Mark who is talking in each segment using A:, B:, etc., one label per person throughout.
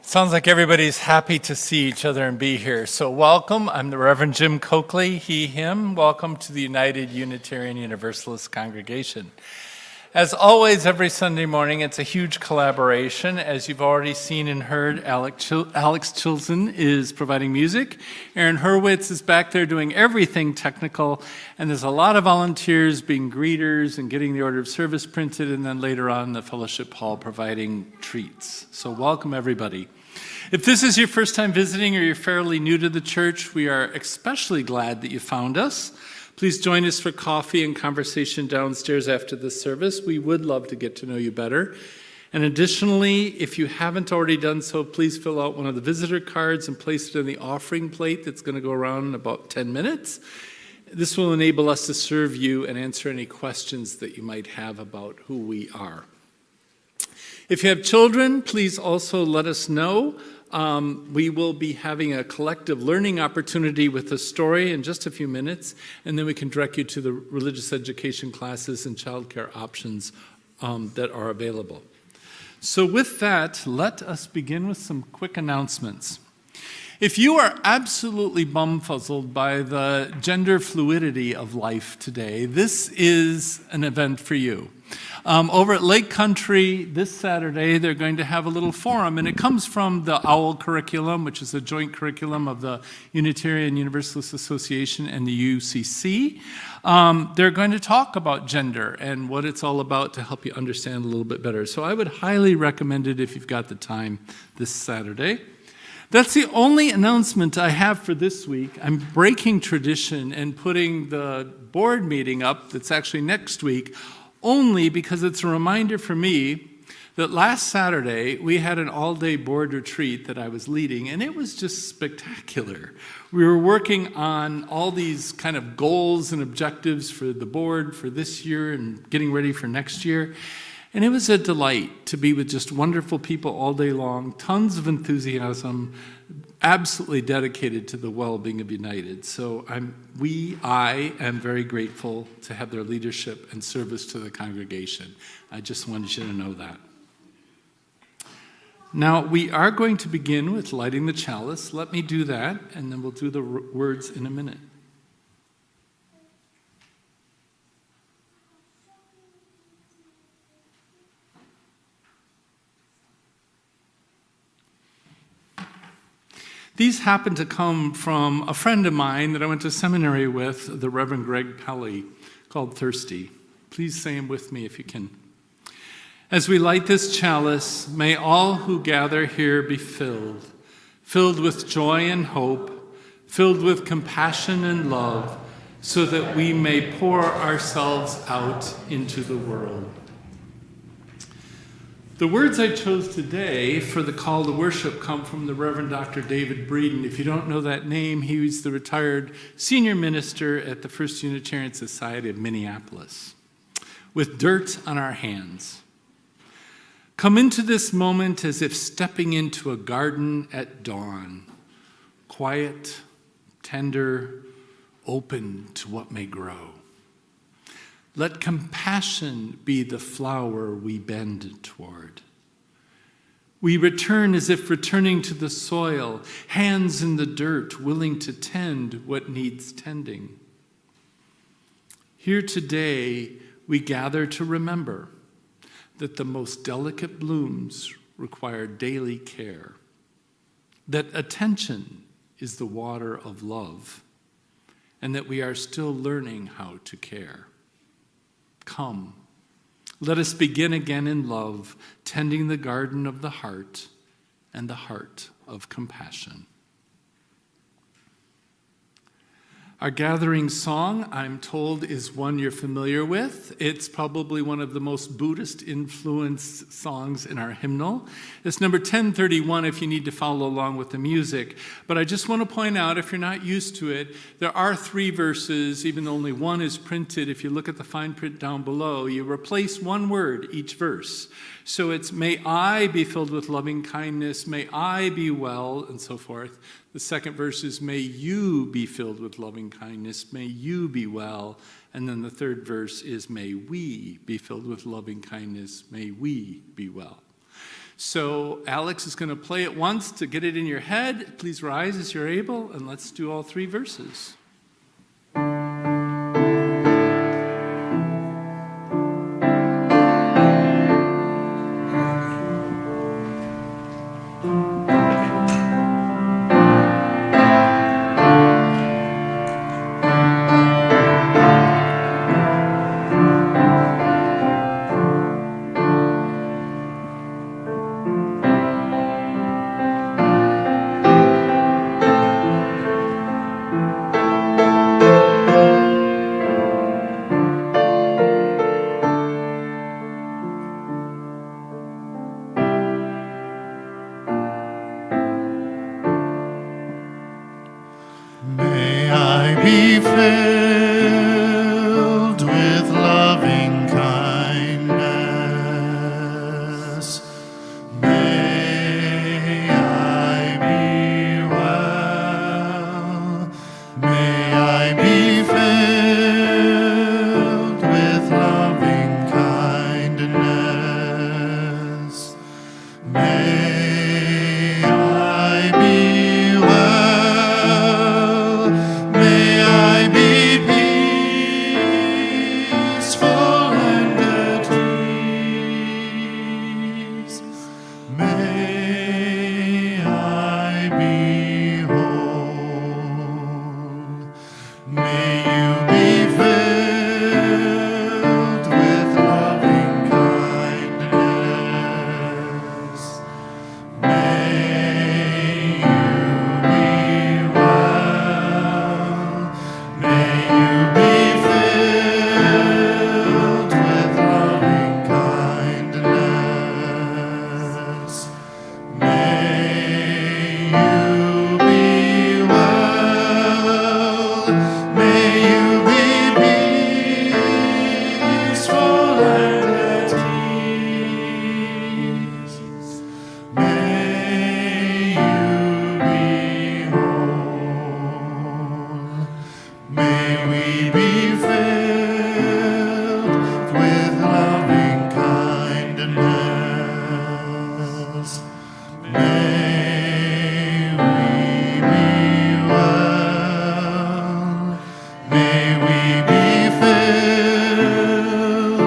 A: Sounds like everybody's happy to see each other and be here. So welcome. I'm the Reverend Jim Coakley, he, him. Welcome to the United Unitarian Universalist Congregation. As always, every Sunday morning, it's a huge collaboration. As you've already seen and heard, Alex Chilson is providing music. Aaron Hurwitz is back there doing everything technical. And there's a lot of volunteers being greeters and getting the order of service printed. And then later on, the fellowship hall providing treats. So welcome, everybody. If this is your first time visiting or you're fairly new to the church, we are especially glad that you found us. Please join us for coffee and conversation downstairs after this service. We would love to get to know you better. And additionally, if you haven't already done so, please fill out one of the visitor cards and place it in the offering plate that's going to go around in about 10 minutes. This will enable us to serve you and answer any questions that you might have about who we are. If you have children, please also let us know. We will be having a collective learning opportunity with a story in just a few minutes, and then we can direct you to the religious education classes and childcare options that are available. So with that, let us begin with some quick announcements. If you are absolutely bumfuzzled by the gender fluidity of life today, this is an event for you. Over at Lake Country this Saturday, they're going to have a little forum, and it comes from the OWL curriculum, which is a joint curriculum of the Unitarian Universalist Association and the UCC. They're going to talk about gender and what it's all about to help you understand a little bit better. So I would highly recommend it if you've got the time this Saturday. That's the only announcement I have for this week. I'm breaking tradition and putting the board meeting up that's actually next week, only because it's a reminder for me that last Saturday we had an all-day board retreat that I was leading, and it was just spectacular. We were working on all these kind of goals and objectives for the board for this year and getting ready for next year. And it was a delight to be with just wonderful people all day long, tons of enthusiasm, absolutely dedicated to the well-being of United. So I am very grateful to have their leadership and service to the congregation. I just wanted you to know that. Now, we are going to begin with lighting the chalice. Let me do that, and then we'll do the words in a minute. These happen to come from a friend of mine that I went to seminary with, the Reverend Greg Pelley, called Thirsty. Please say him with me if you can. As we light this chalice, may all who gather here be filled with joy and hope, filled with compassion and love, so that we may pour ourselves out into the world. The words I chose today for the call to worship come from the Reverend Dr. David Breeden. If you don't know that name, he was the retired senior minister at the First Unitarian Society of Minneapolis. With dirt on our hands, come into this moment as if stepping into a garden at dawn, quiet, tender, open to what may grow. Let compassion be the flower we bend toward. We return as if returning to the soil, hands in the dirt, willing to tend what needs tending. Here today, we gather to remember that the most delicate blooms require daily care, that attention is the water of love, and that we are still learning how to care. Come, let us begin again in love, tending the garden of the heart and the heart of compassion. Our gathering song, I'm told, is one you're familiar with. It's probably one of the most Buddhist-influenced songs in our hymnal. It's number 1031 if you need to follow along with the music. But I just want to point out, if you're not used to it, there are 3 verses, even though only one is printed. If you look at the fine print down below, you replace one word each verse. So it's, may I be filled with loving kindness, may I be well, and so forth. The second verse is, may you be filled with loving kindness, may you be well. And then the third verse is, may we be filled with loving kindness, may we be well. So Alex is going to play it once to get it in your head. Please rise as you're able, and let's do all 3 verses.
B: May I be filled with loving kindness. May I be well. May I be filled with loving kindness. May I be well. May I be peaceful and at ease. May I be whole. May you be filled with loving kindness. May you be well. May you be filled with loving kindness. May you be well. May you be peaceful and at ease. May you be whole. May we be filled with loving kindness. May we be well. May we be filled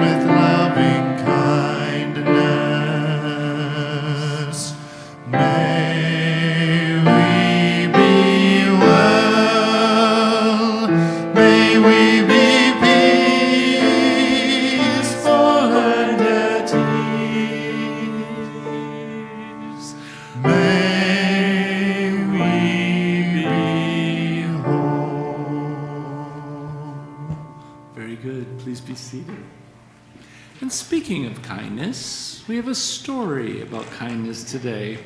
B: with loving kindness. May we be well. May we be peaceful and at ease. May we be whole.
A: Very good. Please be seated. And speaking of kindness, we have a story about kindness today.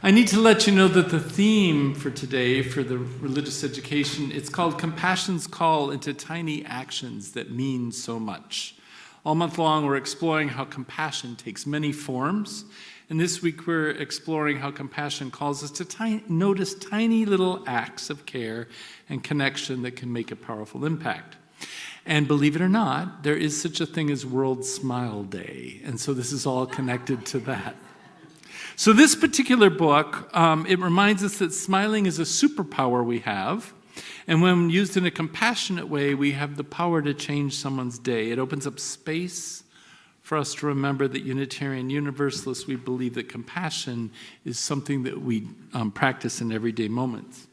A: I need to let you know that the theme for today, for the religious education, it's called Compassion's Call into Tiny Actions That Mean So Much. All month long, we're exploring how compassion takes many forms. And this week, we're exploring how compassion calls us to notice tiny little acts of care and connection that can make a powerful impact. And believe it or not, there is such a thing as World Smile Day. And so this is all connected to that. So this particular book, it reminds us that smiling is a superpower we have. And when used in a compassionate way, we have the power to change someone's day. It opens up space for us to remember that Unitarian Universalists, we believe that compassion is something that we practice in everyday moments.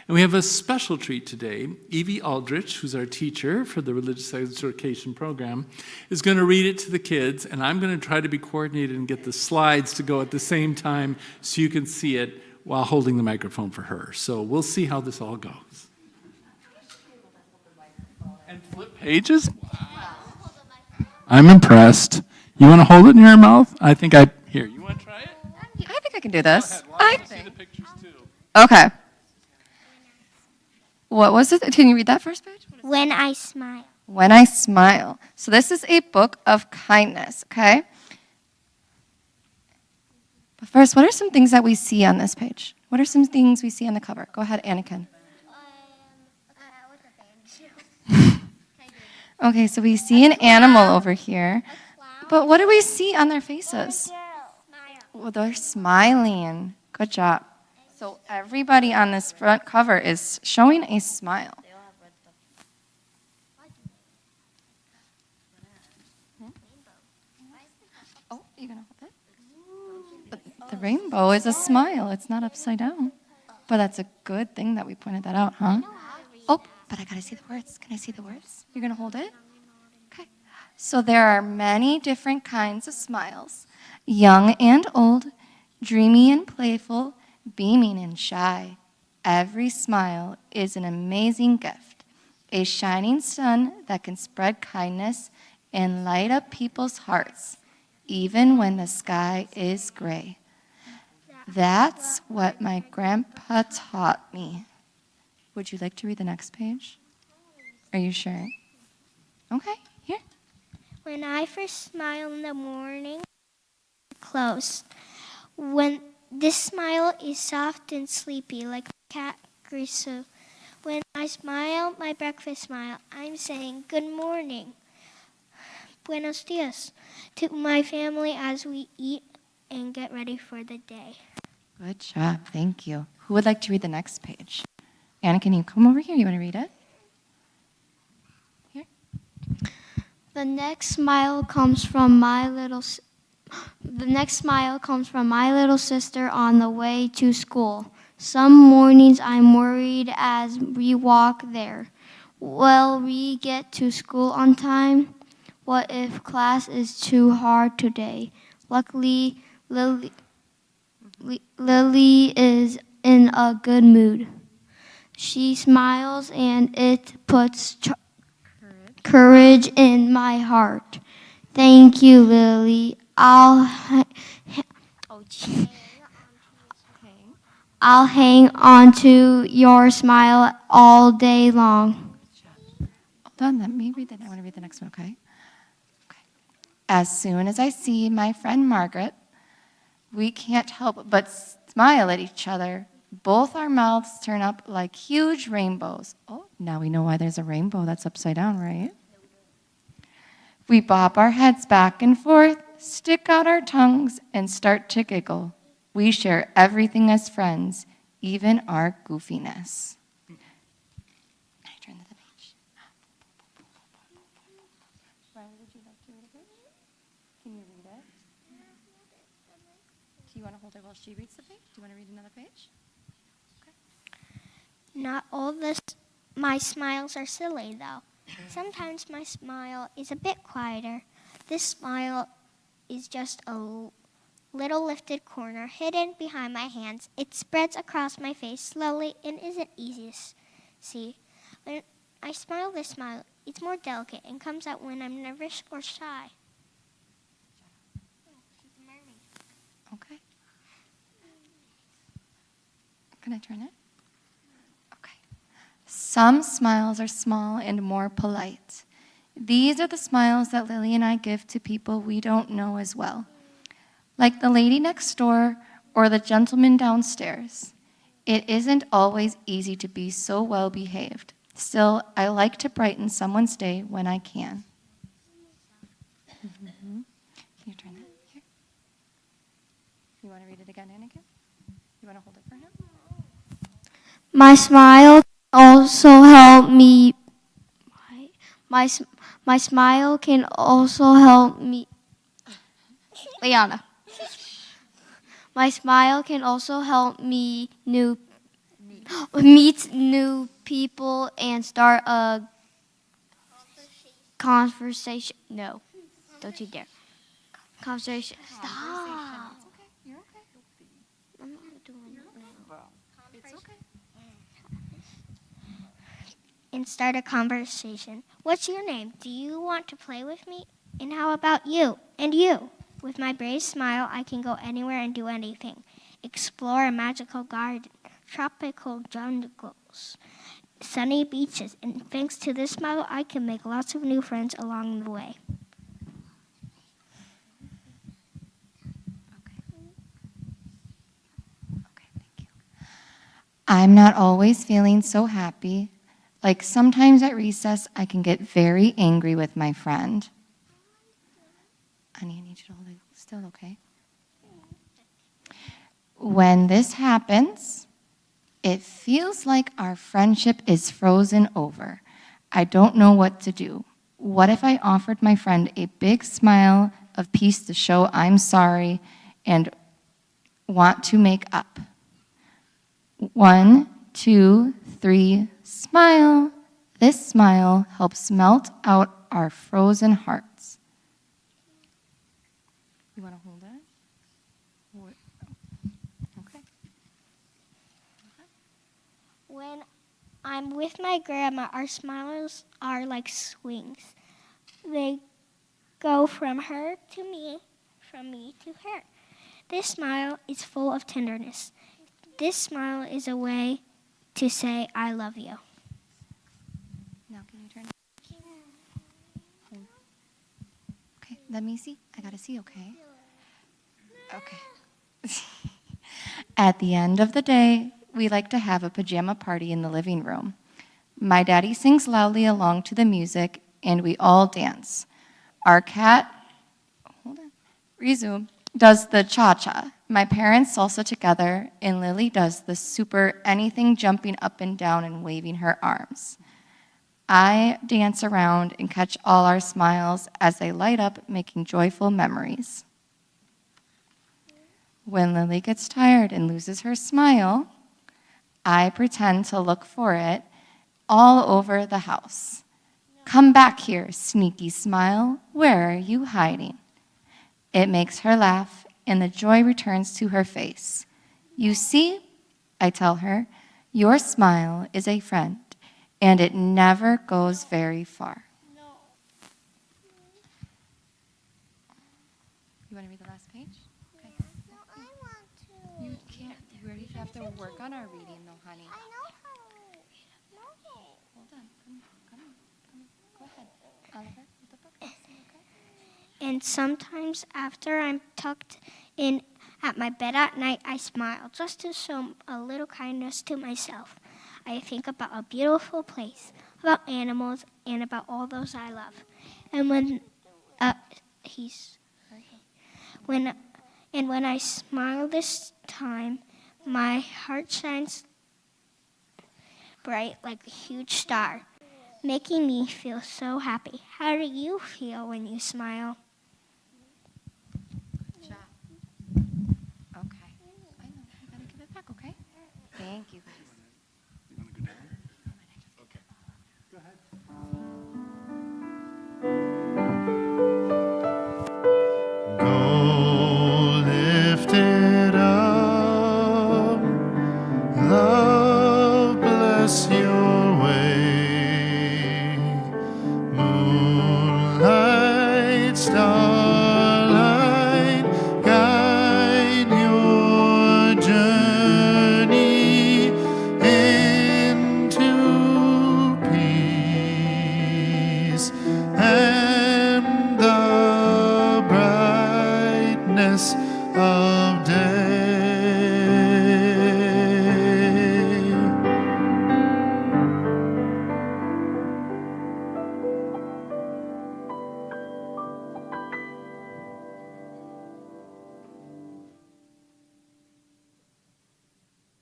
A: And we have a special treat today. Evie Aldrich, who's our teacher for the Religious Education program, is going to read it to the kids, and I'm going to try to be coordinated and get the slides to go at the same time so you can see it while holding the microphone for her. So we'll see how this all goes. And flip pages? Wow. I'm impressed. You want to hold it in your mouth? Here, you want to try it?
C: I think I can do this.
A: Go ahead. Well, I want to see the pictures too.
C: Okay. What was it? Can you read that first page?
D: When I smile.
C: When I smile. So this is a book of kindness, okay? But first, what are some things that we see on this page? What are some things we see on the cover? Go ahead, Anakin. Okay, so we see an animal over here. But what do we see on their faces? Oh, they're smiling. Good job. So everybody on this front cover is showing a smile. Oh, you gonna hold it? But the rainbow is a smile. It's not upside down. But that's a good thing that we pointed that out, huh? Oh, but I gotta see the words. Can I see the words? You're gonna hold it? Okay. So there are many different kinds of smiles. Young and old, dreamy and playful, beaming and shy. Every smile is an amazing gift, a shining sun that can spread kindness and light up people's hearts, even when the sky is gray. That's what my grandpa taught me. Would you like to read the next page? Are you sure? Okay, here.
D: When I first smile in the morning, close. When this smile is soft and sleepy, like a cat gristle. When I smile, my breakfast smile, I'm saying good morning. Buenos dias to my family as we eat and get ready for the day.
C: Good job, thank you. Who would like to read the next page? Anna, can you come over here? You want to read it? Here.
E: The next smile comes from my little sister on the way to school. Some mornings I'm worried as we walk there. Will we get to school on time? What if class is too hard today? Luckily, Lily is in a good mood. She smiles and it puts courage in my heart. Thank you, Lily. I'll hang on to your smile all day long.
C: Hold on, let me read that. I want to read the next one, okay? As soon as I see my friend Margaret, we can't help but smile at each other. Both our mouths turn up like huge rainbows. Oh, now we know why there's a rainbow that's upside down, right? We bob our heads back and forth, stick out our tongues, and start to giggle. We share everything as friends, even our goofiness. Can I turn to the page? Riley, would you like to read it? Can you read it? Do you want to hold it while she reads the page? Do you want to read another page?
D: Not all my smiles are silly, though. Sometimes my smile is a bit quieter. This smile is just a little lifted corner hidden behind my hands. It spreads across my face slowly and isn't easy to see. When I smile this smile, it's more delicate and comes out when I'm nervous or shy.
C: Okay. Can I turn it? Okay. Some smiles are small and more polite. These are the smiles that Lily and I give to people we don't know as well, like the lady next door or the gentleman downstairs. It isn't always easy to be so well behaved. Still, I like to brighten someone's day when I can. Can you turn that here? You want to read it again, Anakin? You want to hold it for him?
E: My smile also help me. My smile can also help me. Liana. My smile can also help me meet new people and start a conversation. No, don't you dare. Conversation. Stop.
C: It's okay. You're okay.
E: I'm not doing it now.
C: It's okay.
D: And start a conversation. What's your name? Do you want to play with me? And how about you? And you? With my brave smile, I can go anywhere and do anything. Explore a magical garden, tropical jungles, sunny beaches. And thanks to this smile, I can make lots of new friends along the way.
C: Okay, thank you. I'm not always feeling so happy. Like sometimes at recess, I can get very angry with my friend. Honey, I need you to hold it still, okay? When this happens, it feels like our friendship is frozen over. I don't know what to do. What if I offered my friend a big smile of peace to show I'm sorry and want to make up? 1, 2, 3, smile. This smile helps melt out our frozen hearts. You want to hold that? Okay.
D: When I'm with my grandma, our smiles are like swings. They go from her to me, from me to her. This smile is full of tenderness. This smile is a way to say, I love you.
C: Now can you turn? Okay, let me see. I gotta see, okay? Okay. At the end of the day, we like to have a pajama party in the living room. My daddy sings loudly along to the music, and we all dance. Our cat, does the cha-cha. My parents salsa together, and Lily does the super anything, jumping up and down and waving her arms. I dance around and catch all our smiles as they light up, making joyful memories. When Lily gets tired and loses her smile, I pretend to look for it all over the house. Come back here, sneaky smile. Where are you hiding? It makes her laugh, and the joy returns to her face. You see, I tell her, your smile is a friend, and it never goes very far. You want to read the last page? Okay.
D: No, I want to.
C: You can't. You already have to work on our reading, though, honey.
D: I know how to read. Okay.
C: Hold on. Come on. Go ahead. Oliver, with the book. Okay?
D: And sometimes after I'm tucked in at my bed at night, I smile just to show a little kindness to myself. I think about a beautiful place, about animals, and about all those I love. And when when I smile this time, my heart shines bright like a huge star, making me feel so happy. How do you feel when you smile?
C: Good job. Okay. I know. You gotta give it back, okay? Thank you, guys.
B: You want to go down? Okay. Go ahead. Go lift it up. Love bless your way. Moonlight, starlight, guide your journey into peace and the brightness of day.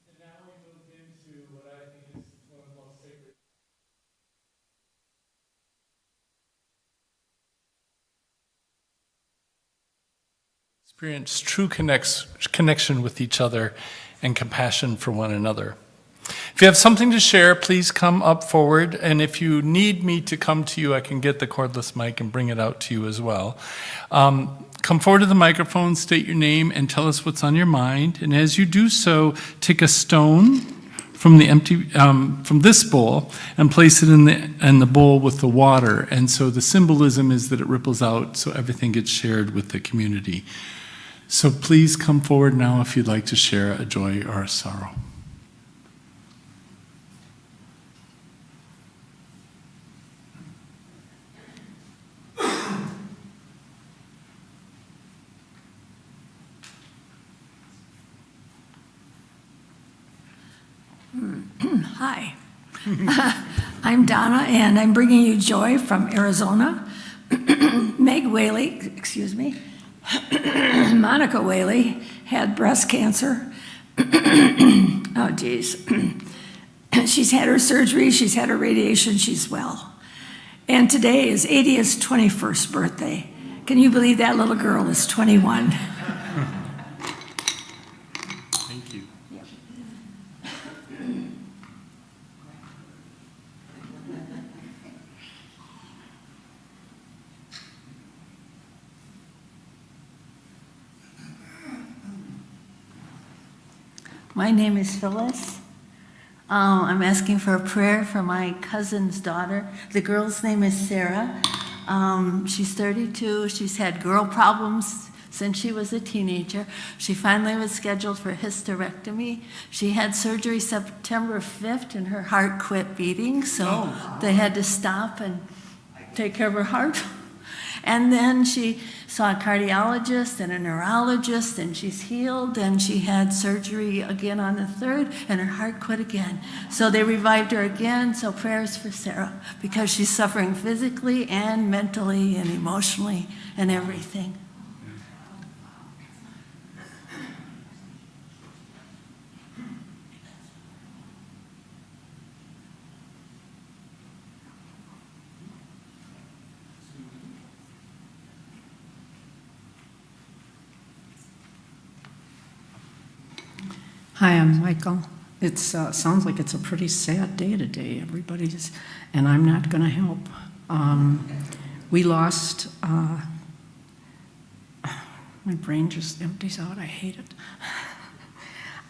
A: And now we move into what I think is one of the most sacred. Experience true connection with each other and compassion for one another. If you have something to share, please come up forward. And if you need me to come to you, I can get the cordless mic and bring it out to you as well. Come forward to the microphone, state your name, and tell us what's on your mind. And as you do so, take a stone from the from this bowl and place it in the bowl with the water. And so the symbolism is that it ripples out, so everything gets shared with the community. So please come forward now if you'd like to share a joy or a sorrow.
F: Hi, I'm Donna, and I'm bringing you joy from Arizona. Meg Whaley, excuse me, Monica Whaley, had breast cancer. Oh, geez. She's had her surgery, she's had her radiation, she's well. And today is 80's 21st birthday. Can you believe that little girl is 21?
A: Thank you.
G: My name is Phyllis. I'm asking for a prayer for my cousin's daughter. The girl's name is Sarah. She's 32. She's had girl problems since she was a teenager. She finally was scheduled for hysterectomy. She had surgery September 5th and her heart quit beating, so they had to stop and take care of her heart. And then she saw a cardiologist and a neurologist, and she's healed, and she had surgery again on the 3rd, and her heart quit again. So they revived her again, so prayers for Sarah, because she's suffering physically and mentally and emotionally and everything.
H: Hi, I'm Michael. It sounds like it's a pretty sad day today. Everybody's, and I'm not going to help. We lost, my brain just empties out. I hate it.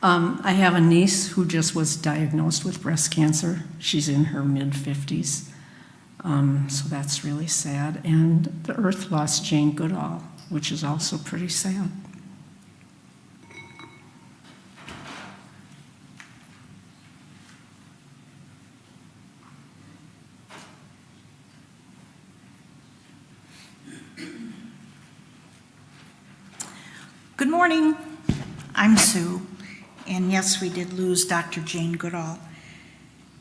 H: I have a niece who just was diagnosed with breast cancer. She's in her mid-50s. So that's really sad. And the Earth lost Jane Goodall, which is also pretty sad.
I: Good morning. I'm Sue, and yes, we did lose Dr. Jane Goodall,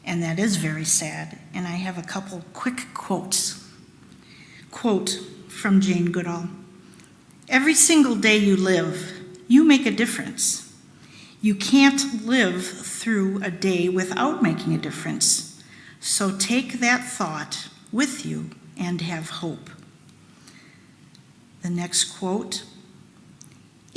I: and that is very sad. And I have a couple quick quotes. Quote from Jane Goodall: "Every single day you live, you make a difference. You can't live through a day without making a difference. So take that thought with you and have hope." The next quote: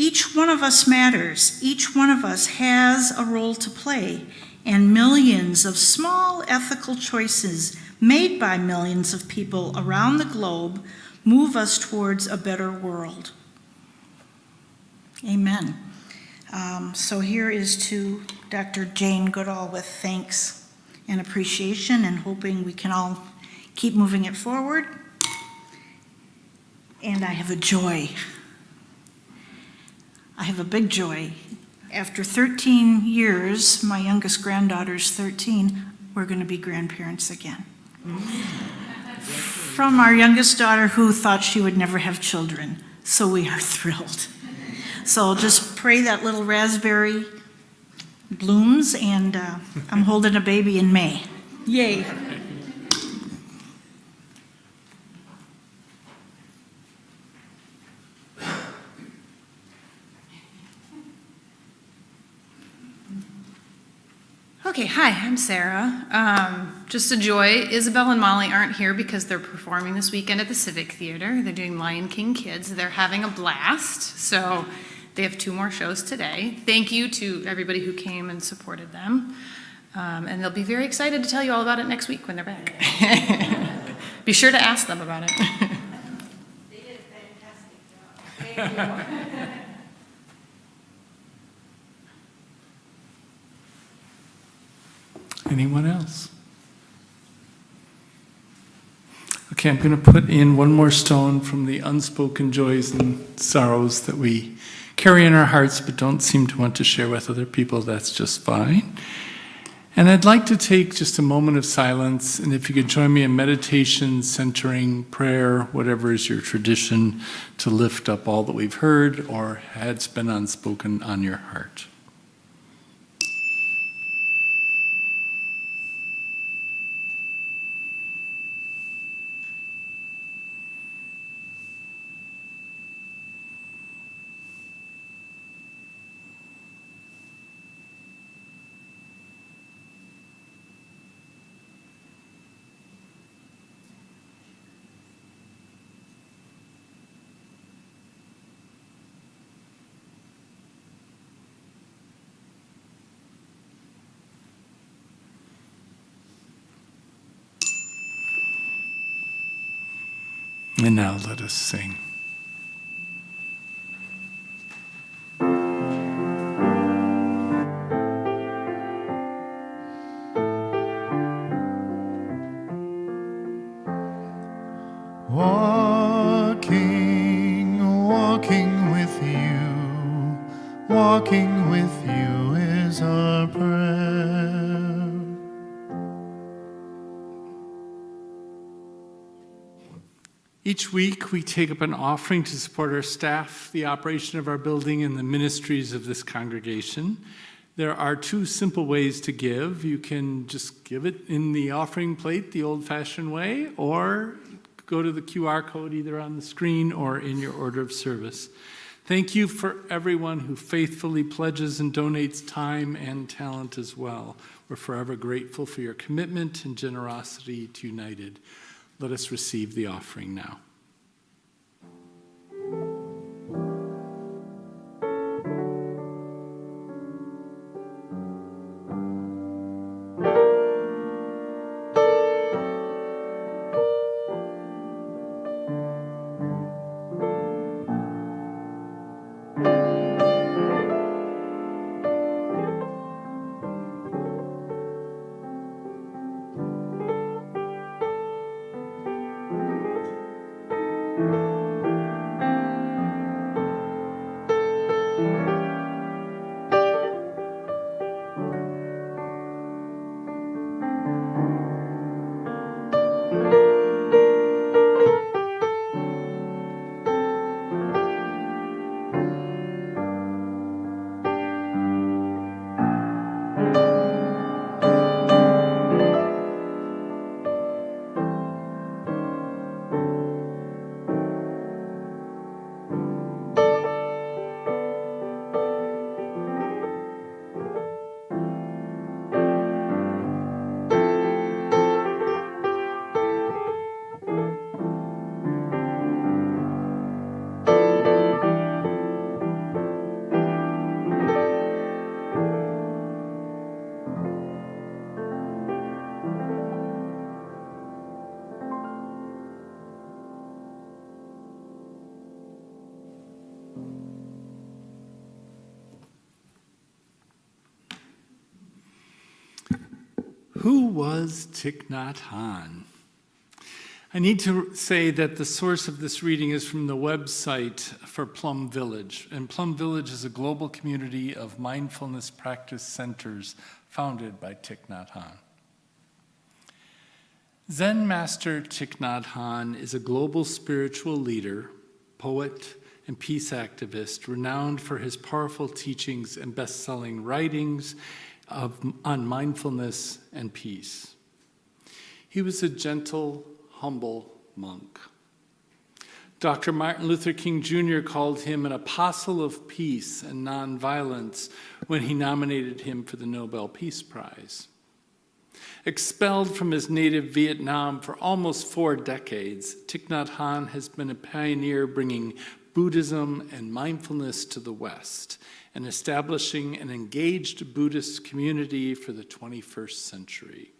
I: "Each one of us matters. Each one of us has a role to play, and millions of small ethical choices made by millions of people around the globe move us towards a better world." Amen. So here is to Dr. Jane Goodall with thanks and appreciation, and hoping we can all keep moving it forward. And I have a joy. I have a big joy. After 13 years, my youngest granddaughter's 13, we're going to be grandparents again. From our youngest daughter, who thought she would never have children. So we are thrilled. So just pray that little raspberry blooms, and I'm holding a baby in May. Yay.
J: Okay, hi, I'm Sarah. Just a joy. Isabel and Molly aren't here because they're performing this weekend at the Civic Theater. They're doing Lion King Kids. They're having a blast, so they have 2 more shows today. Thank you to everybody who came and supported them. And they'll be very excited to tell you all about it next week when they're back. Be sure to ask them about it.
I: They did a fantastic job. Thank you.
A: Anyone else? Okay, I'm going to put in one more stone from the unspoken joys and sorrows that we carry in our hearts but don't seem to want to share with other people. That's just fine. And I'd like to take just a moment of silence, and if you could join me in meditation, centering, prayer, whatever is your tradition, to lift up all that we've heard or has been unspoken on your heart. And now let us sing.
B: Walking, walking with you, walking with you is our prayer.
A: Each week, we take up an offering to support our staff, the operation of our building, and the ministries of this congregation. There are two simple ways to give. You can just give it in the offering plate the old-fashioned way, or go to the QR code either on the screen or in your order of service. Thank you for everyone who faithfully pledges and donates time and talent as well. We're forever grateful for your commitment and generosity to United. Let us receive the offering now. Who was Thich Nhat Hanh? I need to say that the source of this reading is from the website for Plum Village. And Plum Village is a global community of mindfulness practice centers founded by Thich Nhat Hanh. Zen master Thich Nhat Hanh is a global spiritual leader, poet, and peace activist renowned for his powerful teachings and best-selling writings on mindfulness and peace. He was a gentle, humble monk. Dr. Martin Luther King Jr. called him an apostle of peace and nonviolence when he nominated him for the Nobel Peace Prize. Expelled from his native Vietnam for almost 4 decades, Thich Nhat Hanh has been a pioneer bringing Buddhism and mindfulness to the West and establishing an engaged Buddhist community for the 21st century.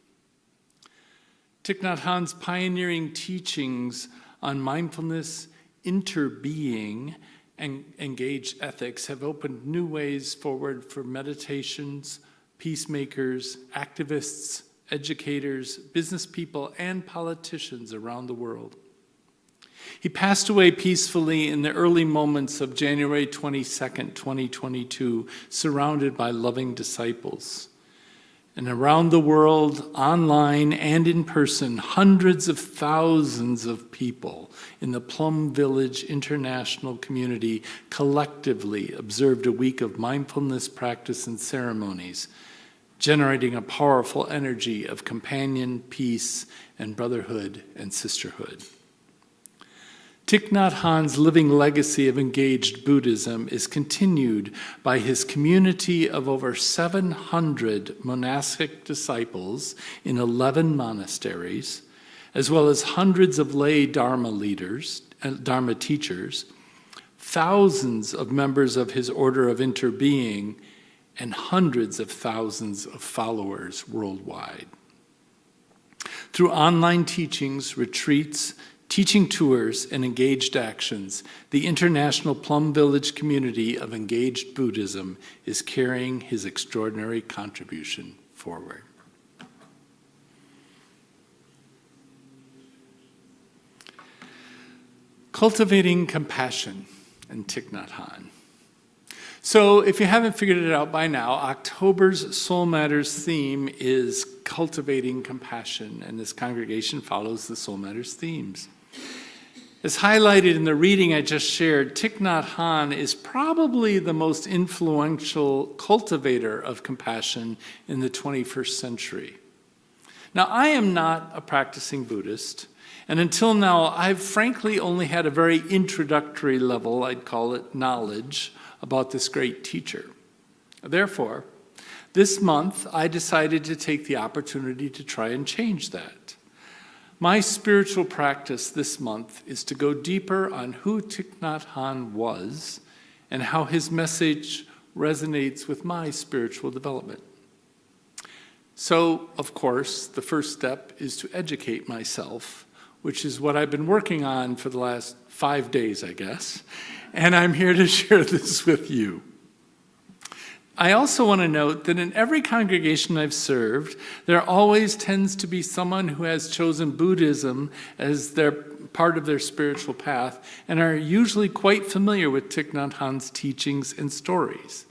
A: Thich Nhat Hanh's pioneering teachings on mindfulness, interbeing, and engaged ethics have opened new ways forward for meditations, peacemakers, activists, educators, business people, and politicians around the world. He passed away peacefully in the early moments of January 22nd, 2022, surrounded by loving disciples. And around the world, online and in person, hundreds of thousands of people in the Plum Village International community collectively observed a week of mindfulness practice and ceremonies, generating a powerful energy of companion, peace, and brotherhood and sisterhood. Thich Nhat Hanh's living legacy of engaged Buddhism is continued by his community of over 700 monastic disciples in 11 monasteries, as well as hundreds of lay Dharma leaders, Dharma teachers, thousands of members of his order of interbeing, and hundreds of thousands of followers worldwide. Through online teachings, retreats, teaching tours and engaged actions, the international Plum Village community of engaged Buddhism is carrying his extraordinary contribution forward. Cultivating compassion and Thich Nhat. So if you haven't figured it out by now, October's Soul Matters theme is cultivating compassion, and this congregation follows the Soul Matters themes. As highlighted in the reading I just shared, Thich Nhat Hanh is probably the most influential cultivator of compassion in the 21st century. Now, I am not a practicing Buddhist, and until now, I've frankly only had a very introductory level, I'd call it, knowledge about this great teacher. Therefore, this month, I decided to take the opportunity to try and change that. My spiritual practice this month is to go deeper on who Thich Nhat Hanh was and how his message resonates with my spiritual development. So, of course, the first step is to educate myself, which is what I've been working on for the last 5 days, I guess, and I'm here to share this with you. I also want to note that in every congregation I've served, there always tends to be someone who has chosen Buddhism as their part of their spiritual path and are usually quite familiar with Thich Nhat Hanh's teachings and stories.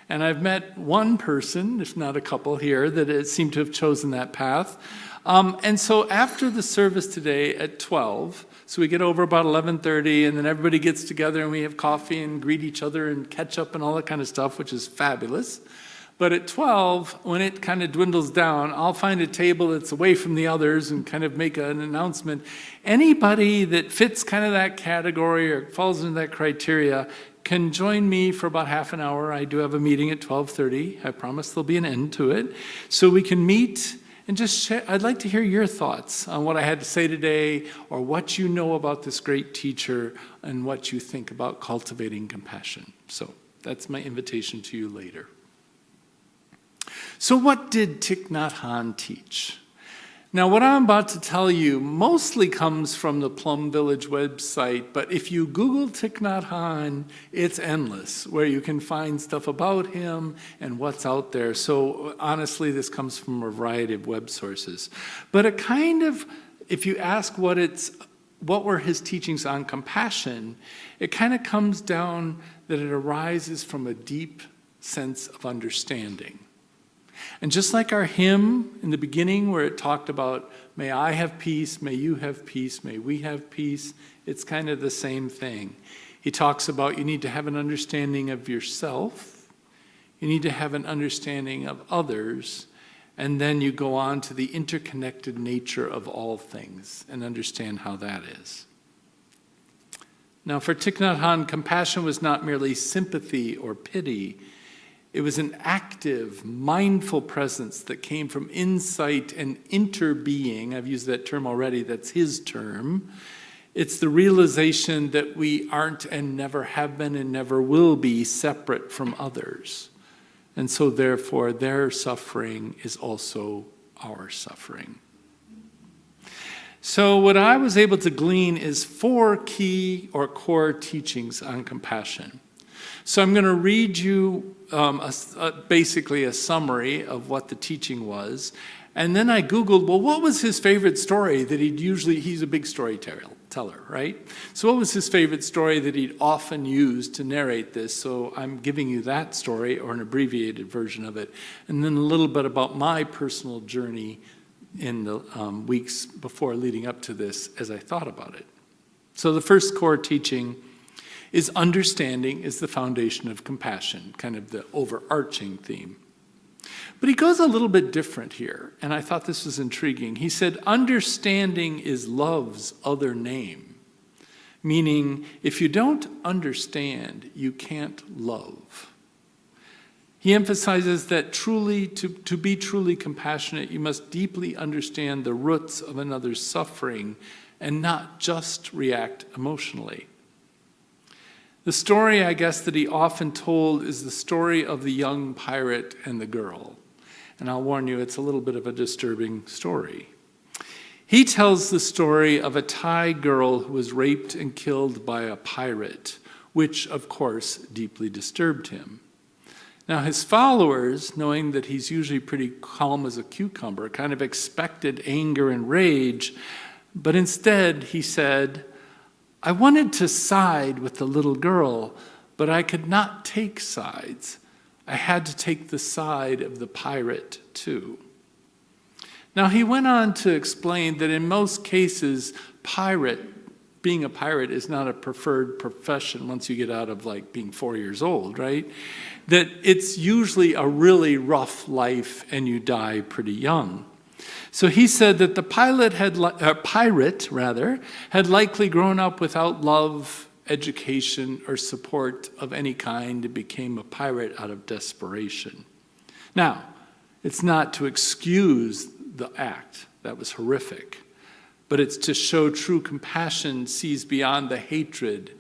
A: And I've met one person, if not a couple here, that seem to have chosen that path. And so after the service today at 12, so we get over about 11:30, and then everybody gets together and we have coffee and greet each other and catch up and all that kind of stuff, which is fabulous. But at 12, when it kind of dwindles down, I'll find a table that's away from the others and kind of make an announcement. Anybody that fits kind of that category or falls into that criteria can join me for about half an hour. I do have a meeting at 12:30. I promise there'll be an end to it. So we can meet and just share. I'd like to hear your thoughts on what I had to say today, or what you know about this great teacher and what you think about cultivating compassion. So that's my invitation to you later. So what did Thich Nhat Hanh teach? Now, what I'm about to tell you mostly comes from the Plum Village website, but if you Google Thich Nhat Hanh, it's endless, where you can find stuff about him and what's out there. So honestly, this comes from a variety of web sources. But it kind of, if you ask what were his teachings on compassion, it kind of comes down that it arises from a deep sense of understanding. And just like our hymn in the beginning where it talked about, may I have peace, may you have peace, may we have peace, it's kind of the same thing. He talks about you need to have an understanding of yourself, you need to have an understanding of others, and then you go on to the interconnected nature of all things and understand how that is. Now, for Thich Nhat Hanh, compassion was not merely sympathy or pity. It was an active, mindful presence that came from insight and interbeing. I've used that term already, that's his term. It's the realization that we aren't and never have been and never will be separate from others. And so therefore, their suffering is also our suffering. So what I was able to glean is 4 key or core teachings on compassion. So I'm going to read you basically a summary of what the teaching was. And then I Googled, well, what was his favorite story that he's a big storyteller, right? So what was his favorite story that he'd often use to narrate this? So I'm giving you that story, or an abbreviated version of it. And then a little bit about my personal journey in the weeks before leading up to this as I thought about it. So the first core teaching is understanding is the foundation of compassion, kind of the overarching theme. But he goes a little bit different here, and I thought this was intriguing. He said, understanding is love's other name, meaning if you don't understand, you can't love. He emphasizes that to be truly compassionate, you must deeply understand the roots of another's suffering and not just react emotionally. The story, I guess, that he often told is the story of the young pirate and the girl. And I'll warn you, it's a little bit of a disturbing story. He tells the story of a Thai girl who was raped and killed by a pirate, which, of course, deeply disturbed him. Now, his followers, knowing that he's usually pretty calm as a cucumber, kind of expected anger and rage, but instead he said, "I wanted to side with the little girl, but I could not take sides. I had to take the side of the pirate, too." Now, he went on to explain that in most cases, being a pirate is not a preferred profession once you get out of like being 4 years old, right? That it's usually a really rough life and you die pretty young. So he said that the pirate had likely grown up without love, education, or support of any kind and became a pirate out of desperation. Now, it's not to excuse the act. That was horrific. But it's to show true compassion sees beyond the hatred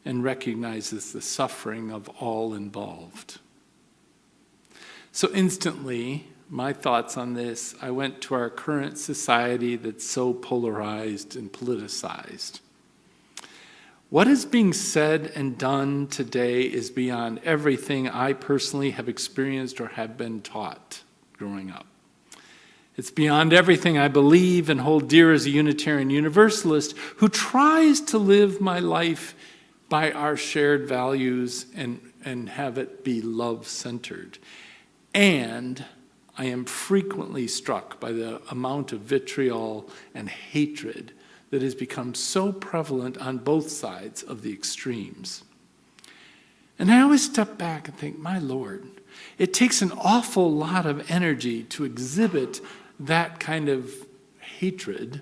A: and recognizes the suffering of all involved. So instantly, my thoughts on this, I went to our current society that's so polarized and politicized. What is being said and done today is beyond everything I personally have experienced or have been taught growing up. It's beyond everything I believe and hold dear as a Unitarian Universalist who tries to live my life by our shared values and have it be love-centered. And I am frequently struck by the amount of vitriol and hatred that has become so prevalent on both sides of the extremes. And I always step back and think, my Lord, it takes an awful lot of energy to exhibit that kind of hatred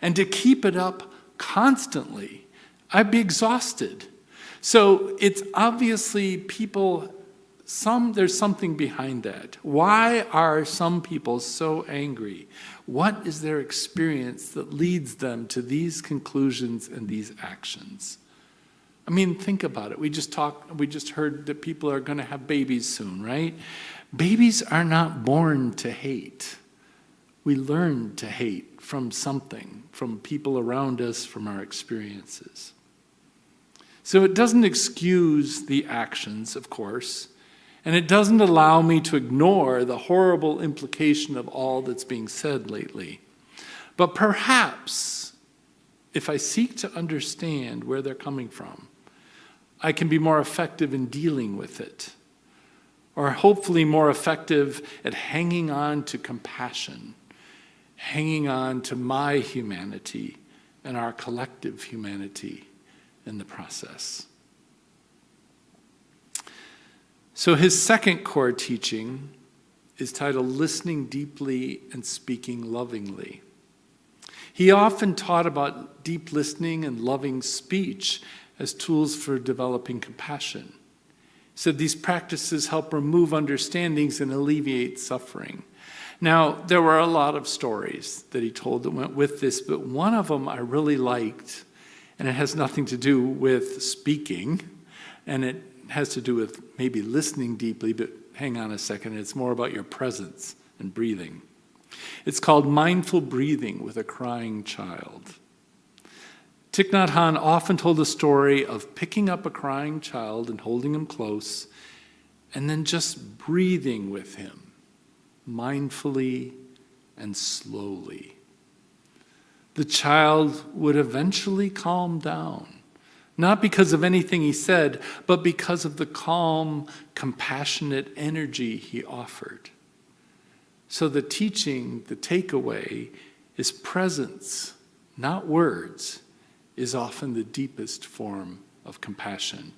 A: and to keep it up constantly. I'd be exhausted. So it's obviously there's something behind that. Why are some people so angry? What is their experience that leads them to these conclusions and these actions? I mean, think about it. We just heard that people are going to have babies soon, right? Babies are not born to hate. We learn to hate from something, from people around us, from our experiences. So it doesn't excuse the actions, of course, and it doesn't allow me to ignore the horrible implication of all that's being said lately. But perhaps, if I seek to understand where they're coming from, I can be more effective in dealing with it, or hopefully more effective at hanging on to compassion, hanging on to my humanity and our collective humanity in the process. So his second core teaching is titled Listening Deeply and Speaking Lovingly. He often taught about deep listening and loving speech as tools for developing compassion. He said these practices help remove understandings and alleviate suffering. Now, there were a lot of stories that he told that went with this, but one of them I really liked, and it has nothing to do with speaking, and it has to do with maybe listening deeply, but hang on a second, it's more about your presence and breathing. It's called Mindful Breathing with a Crying Child. Thich Nhat Hanh often told the story of picking up a crying child and holding him close, and then just breathing with him, mindfully and slowly. The child would eventually calm down, not because of anything he said, but because of the calm, compassionate energy he offered. So the teaching, the takeaway, is presence, not words, is often the deepest form of compassion.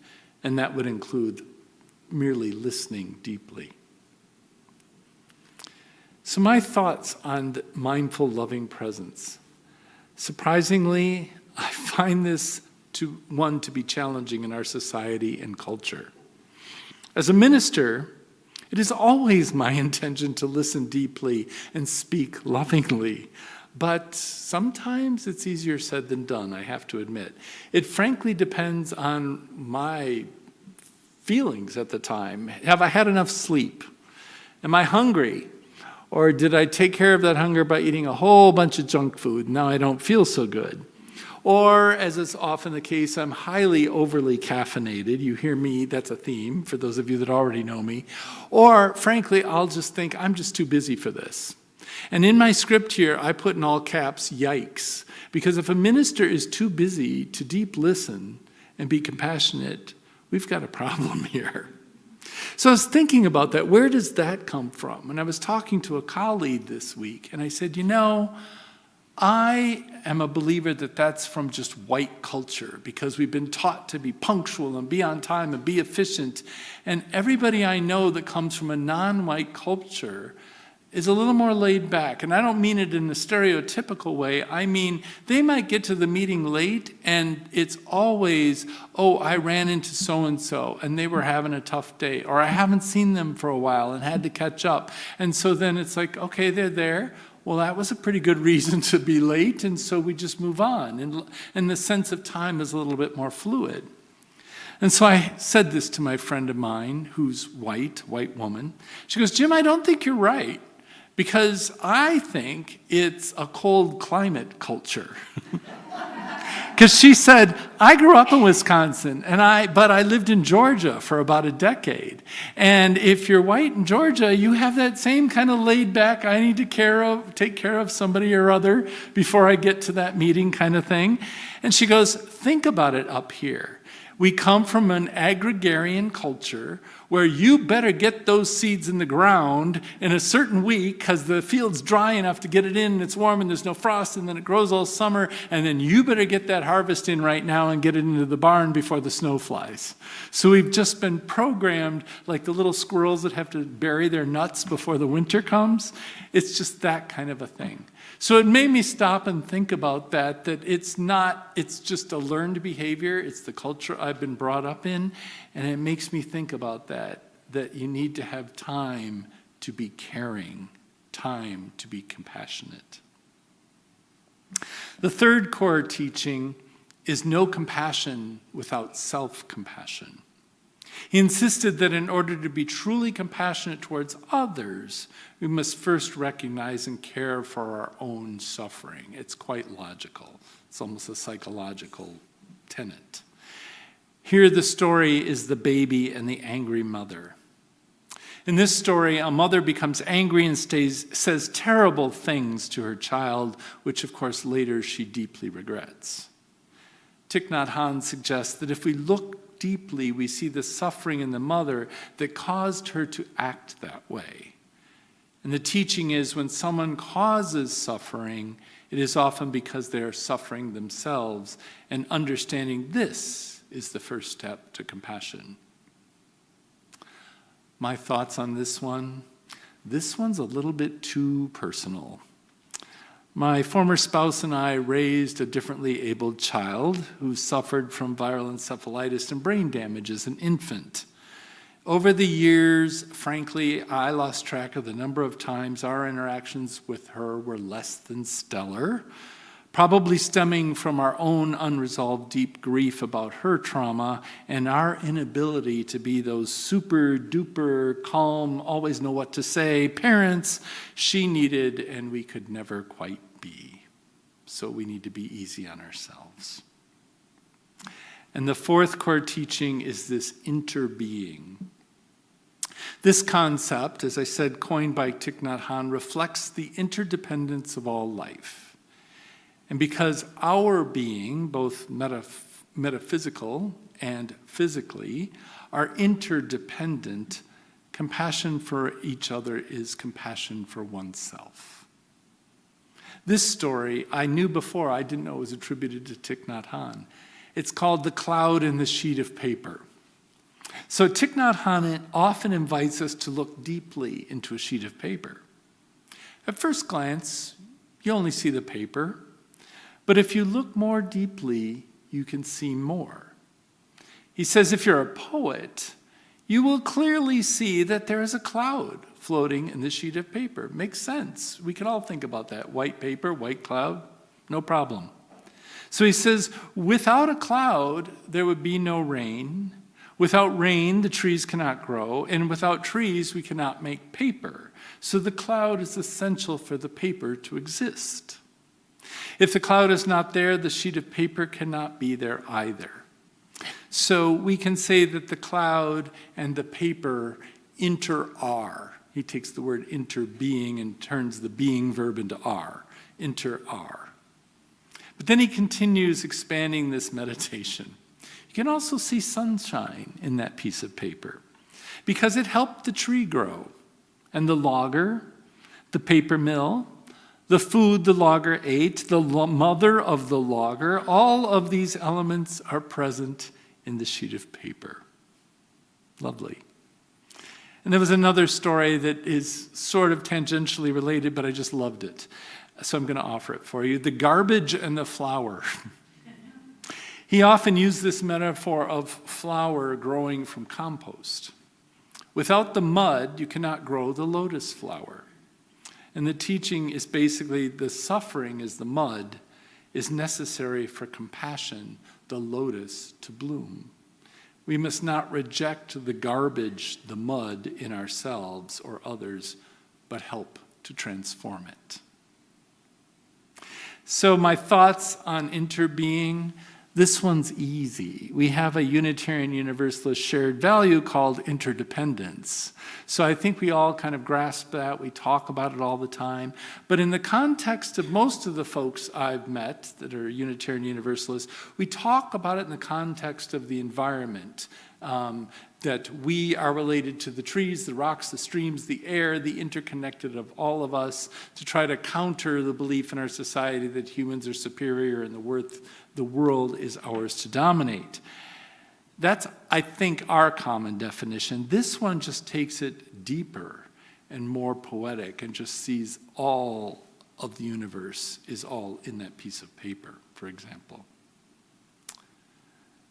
A: And that would include merely listening deeply. So my thoughts on the mindful, loving presence. Surprisingly, I find this to be challenging in our society and culture. As a minister, it is always my intention to listen deeply and speak lovingly, but sometimes it's easier said than done, I have to admit. It frankly depends on my feelings at the time. Have I had enough sleep? Am I hungry? Or did I take care of that hunger by eating a whole bunch of junk food? Now I don't feel so good. Or, as is often the case, I'm highly overly caffeinated. You hear me, that's a theme for those of you that already know me. Or, frankly, I'll just think I'm just too busy for this. And in my script here, I put in all caps, yikes. Because if a minister is too busy to deep listen and be compassionate, we've got a problem here. So I was thinking about that. Where does that come from? And I was talking to a colleague this week, and I said, I am a believer that that's from just white culture, because we've been taught to be punctual and be on time and be efficient. And everybody I know that comes from a non-white culture is a little more laid back. And I don't mean it in a stereotypical way. I mean, they might get to the meeting late and it's always, oh, I ran into so-and-so and they were having a tough day, or I haven't seen them for a while and had to catch up. And so then it's like, okay, they're there. Well, that was a pretty good reason to be late, and so we just move on. And the sense of time is a little bit more fluid. And so I said this to my friend of mine, who's white woman. She goes, Jim, I don't think you're right, because I think it's a cold climate culture. Because she said, I grew up in Wisconsin, but I lived in Georgia for about a decade. And if you're white in Georgia, you have that same kind of laid back, I need to take care of somebody or other before I get to that meeting kind of thing. And she goes, think about it up here. We come from an agrarian culture where you better get those seeds in the ground in a certain week because the field's dry enough to get it in and it's warm and there's no frost and then it grows all summer, and then you better get that harvest in right now and get it into the barn before the snow flies. So we've just been programmed like the little squirrels that have to bury their nuts before the winter comes. It's just that kind of a thing. So it made me stop and think about that it's just a learned behavior. It's the culture I've been brought up in. And it makes me think about that you need to have time to be caring, time to be compassionate. The third core teaching is no compassion without self-compassion. He insisted that in order to be truly compassionate towards others, we must first recognize and care for our own suffering. It's quite logical. It's almost a psychological tenet. Here the story is the baby and the angry mother. In this story, a mother becomes angry and says terrible things to her child, which of course later she deeply regrets. Thich Nhat suggests that if we look deeply, we see the suffering in the mother that caused her to act that way. And the teaching is when someone causes suffering, it is often because they are suffering themselves, and understanding this is the first step to compassion. My thoughts on this one? This one's a little bit too personal. My former spouse and I raised a differently abled child who suffered from viral encephalitis and brain damage as an infant. Over the years, frankly, I lost track of the number of times our interactions with her were less than stellar, probably stemming from our own unresolved deep grief about her trauma and our inability to be those super duper calm, always know what to say parents she needed and we could never quite be. So we need to be easy on ourselves. And the fourth core teaching is this interbeing. This concept, as I said, coined by Thich Nhat, reflects the interdependence of all life. And because our being, both metaphysical and physically, are interdependent, compassion for each other is compassion for oneself. This story I knew before, I didn't know it was attributed to Thich Nhat. It's called The Cloud and the Sheet of Paper. So Thich Nhat often invites us to look deeply into a sheet of paper. At first glance, you only see the paper. But if you look more deeply, you can see more. He says if you're a poet, you will clearly see that there is a cloud floating in the sheet of paper. Makes sense. We can all think about that. White paper, white cloud, no problem. So he says, without a cloud, there would be no rain. Without rain, the trees cannot grow, and without trees, we cannot make paper. So the cloud is essential for the paper to exist. If the cloud is not there, the sheet of paper cannot be there either. So we can say that the cloud and the paper inter-are. He takes the word interbeing and turns the being verb into are, inter-are. But then he continues expanding this meditation. You can also see sunshine in that piece of paper because it helped the tree grow. And the logger, the paper mill, the food the logger ate, the mother of the logger, all of these elements are present in the sheet of paper. Lovely. And there was another story that is sort of tangentially related, but I just loved it. So I'm going to offer it for you. The garbage and the flower. He often used this metaphor of flower growing from compost. Without the mud, you cannot grow the lotus flower. And the teaching is basically the suffering is the mud, is necessary for compassion, the lotus, to bloom. We must not reject the garbage, the mud in ourselves or others, but help to transform it. So my thoughts on interbeing, this one's easy. We have a Unitarian Universalist shared value called interdependence. So I think we all kind of grasp that. We talk about it all the time. But in the context of most of the folks I've met that are Unitarian Universalists, we talk about it in the context of the environment, that we are related to the trees, the rocks, the streams, the air, the interconnected of all of us, to try to counter the belief in our society that humans are superior and the world is ours to dominate. That's, I think, our common definition. This one just takes it deeper and more poetic and just sees all of the universe is all in that piece of paper, for example.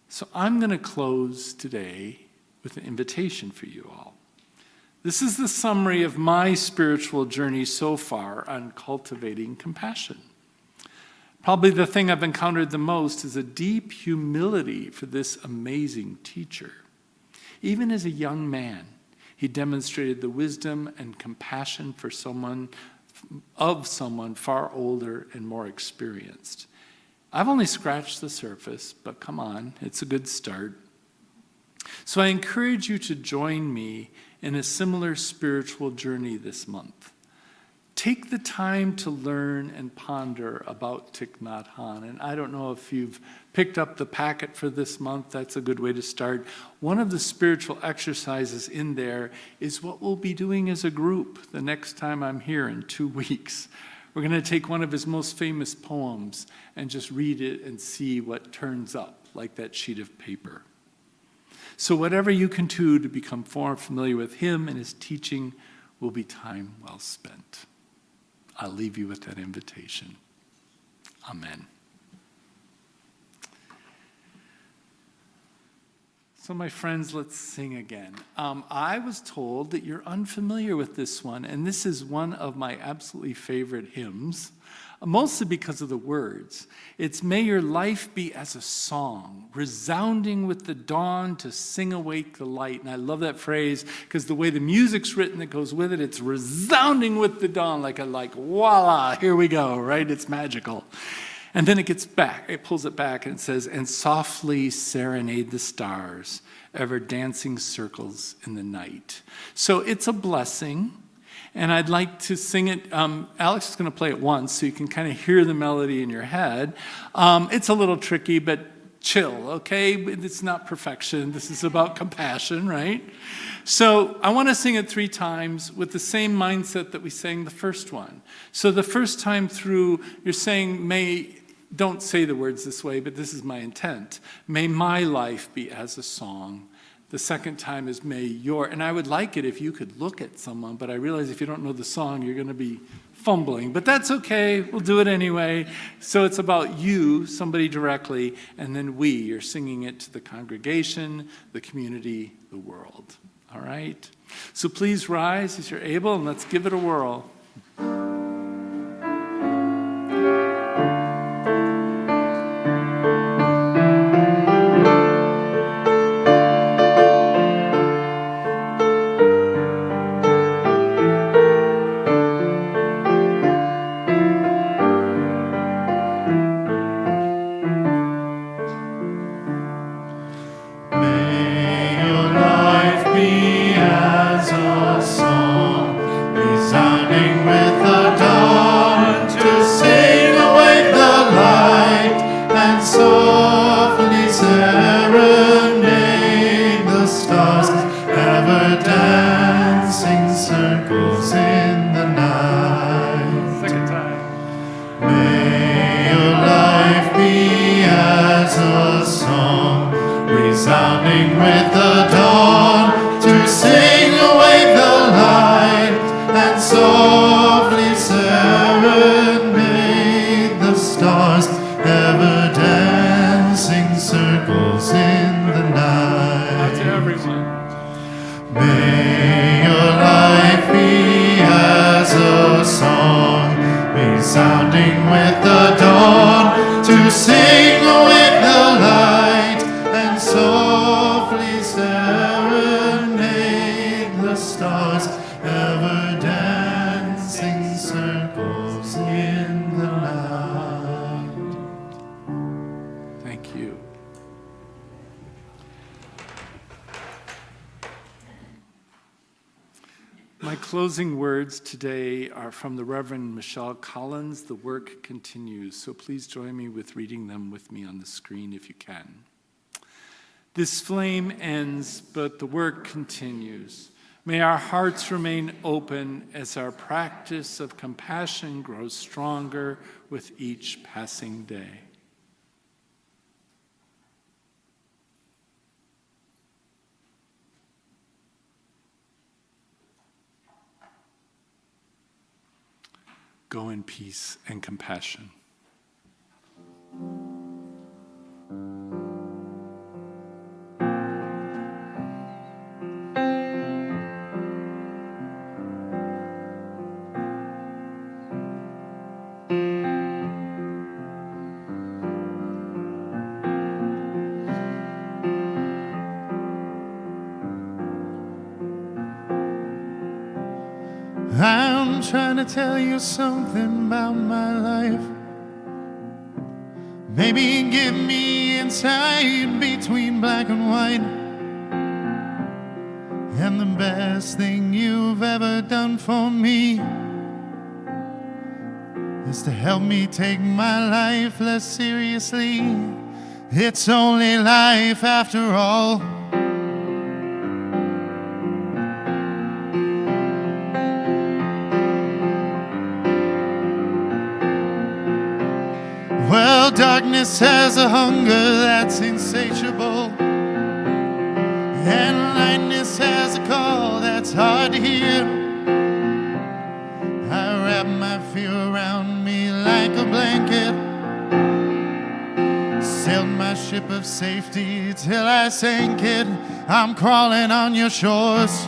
A: So I'm going to close today with an invitation for you all. This is the summary of my spiritual journey so far on cultivating compassion. Probably the thing I've encountered the most is a deep humility for this amazing teacher. Even as a young man, he demonstrated the wisdom and compassion for someone far older and more experienced. I've only scratched the surface, but come on, it's a good start. So I encourage you to join me in a similar spiritual journey this month. Take the time to learn and ponder about Thich Nhat Hanh. And I don't know if you've picked up the packet for this month. That's a good way to start. One of the spiritual exercises in there is what we'll be doing as a group the next time I'm here in 2 weeks. We're going to take one of his most famous poems and just read it and see what turns up, like that sheet of paper. So whatever you can do to become more familiar with him and his teaching will be time well spent. I'll leave you with that invitation. Amen. So my friends, let's sing again. I was told that you're unfamiliar with this one, and this is one of my absolutely favorite hymns, mostly because of the words. It's, "May your life be as a song, resounding with the dawn to sing awake the light." And I love that phrase because the way the music's written that goes with it, it's resounding with the dawn, like voila, here we go, right? It's magical. And then it gets back, it pulls it back and it says, "And softly serenade the stars, ever dancing circles in the night." So it's a blessing. And I'd like to sing it. Alex is going to play it once so you can kind of hear the melody in your head. It's a little tricky, but chill, okay? It's not perfection. This is about compassion, right? So I want to sing it 3 times with the same mindset that we sang the first one. So the first time through, you're saying, don't say the words this way, but this is my intent. May my life be as a song. The second time is and I would like it if you could look at someone, but I realize if you don't know the song, you're going to be fumbling. But that's okay, we'll do it anyway. So it's about you, somebody directly, and then you're singing it to the congregation, the community, the world. All right? So please rise as you're able, and let's give it a whirl.
K: circles in the night.
A: Second time.
K: May your life be as a song, resounding with the dawn, to sing awake the light and softly serenade the stars, ever dancing circles in the night.
A: Out to everyone.
K: May your life be as a song, resounding with the dawn, to sing awake the light and softly serenade the stars, ever dancing circles in the night.
A: Thank you. My closing words today are from the Reverend Michelle Collins. The work continues, so please join me with reading them with me on the screen if you can. This flame ends, but the work continues. May our hearts remain open as our practice of compassion grows stronger with each passing day. Go in peace and compassion.
K: I'm trying to tell you something about my life. Maybe give me insight between black and white. And the best thing you've ever done for me is to help me take my life less seriously. It's only life after all. Well, darkness has a hunger that's insatiable, and lightness has a call that's hard to hear. I wrap my fear around me like a blanket, sailed my ship of safety till I sank it. I'm crawling on your shores.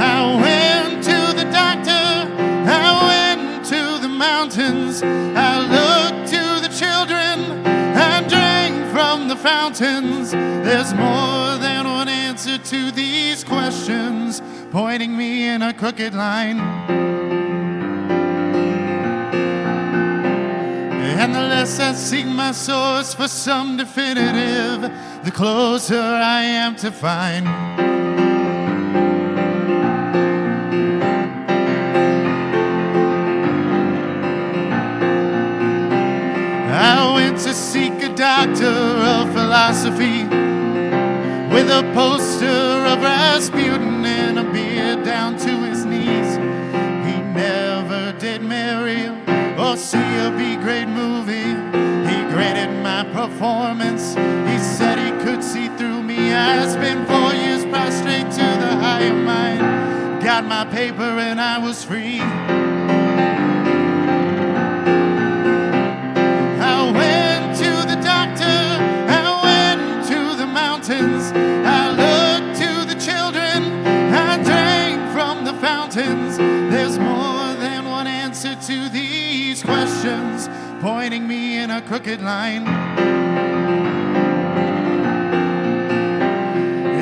K: I went to the doctor, I went to the mountains, I looked to the children and drank from the fountains. There's more than one answer to these questions, pointing me in a crooked line. And the less I seek my source for some definitive, the closer I am to find. I went to seek a doctor of philosophy with a poster of Rasputin and a beard down to his knees. He never did marry or see a B-grade movie. He graded my performance. He said he could see through me. I spent 4 years prostrate to the higher mind. Got my paper and I was free. I went to the doctor, I went to the mountains, I looked to the children, I drank from the fountains. There's more than one answer to these questions, pointing me in a crooked line.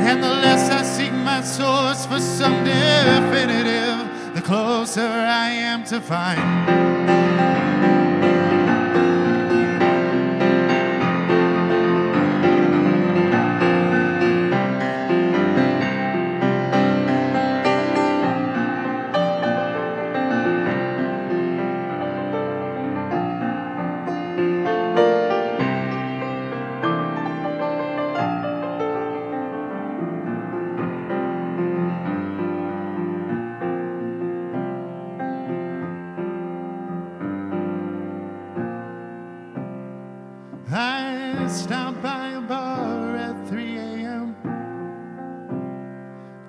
K: And the less I seek my source for some definitive, the closer I am to find.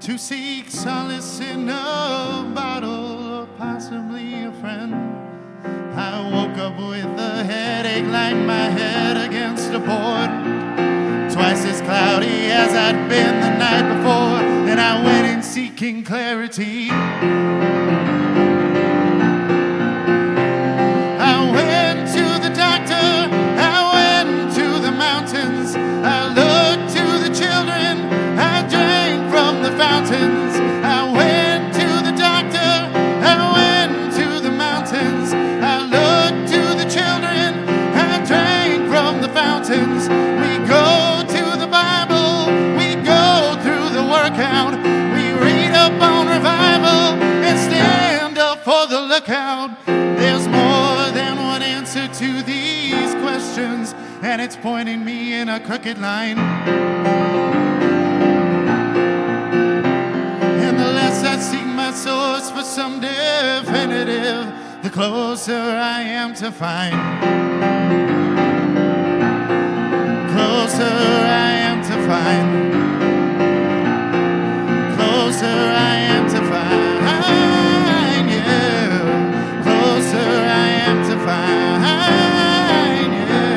K: to seek solace in a bottle or possibly a friend. I woke up with a headache like my head against a board, twice as cloudy as I'd been the night before, and I went in seeking clarity. I went to the doctor, I went to the mountains, I looked to the children, I drank from the fountains. I went to the doctor, I went to the mountains, I looked to the children, I drank from the fountains. We go to the Bible, we go through the workout, we read up on revival and stand up for the lookout. There's more than one answer to these questions, and it's pointing me in a crooked line. And the less I seek my source for some definitive, the closer I am to find. Closer I am to find. Closer I am to find. Yeah. Closer I am to find. Yeah.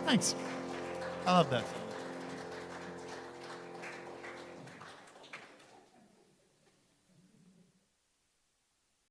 K: Thanks. I love that.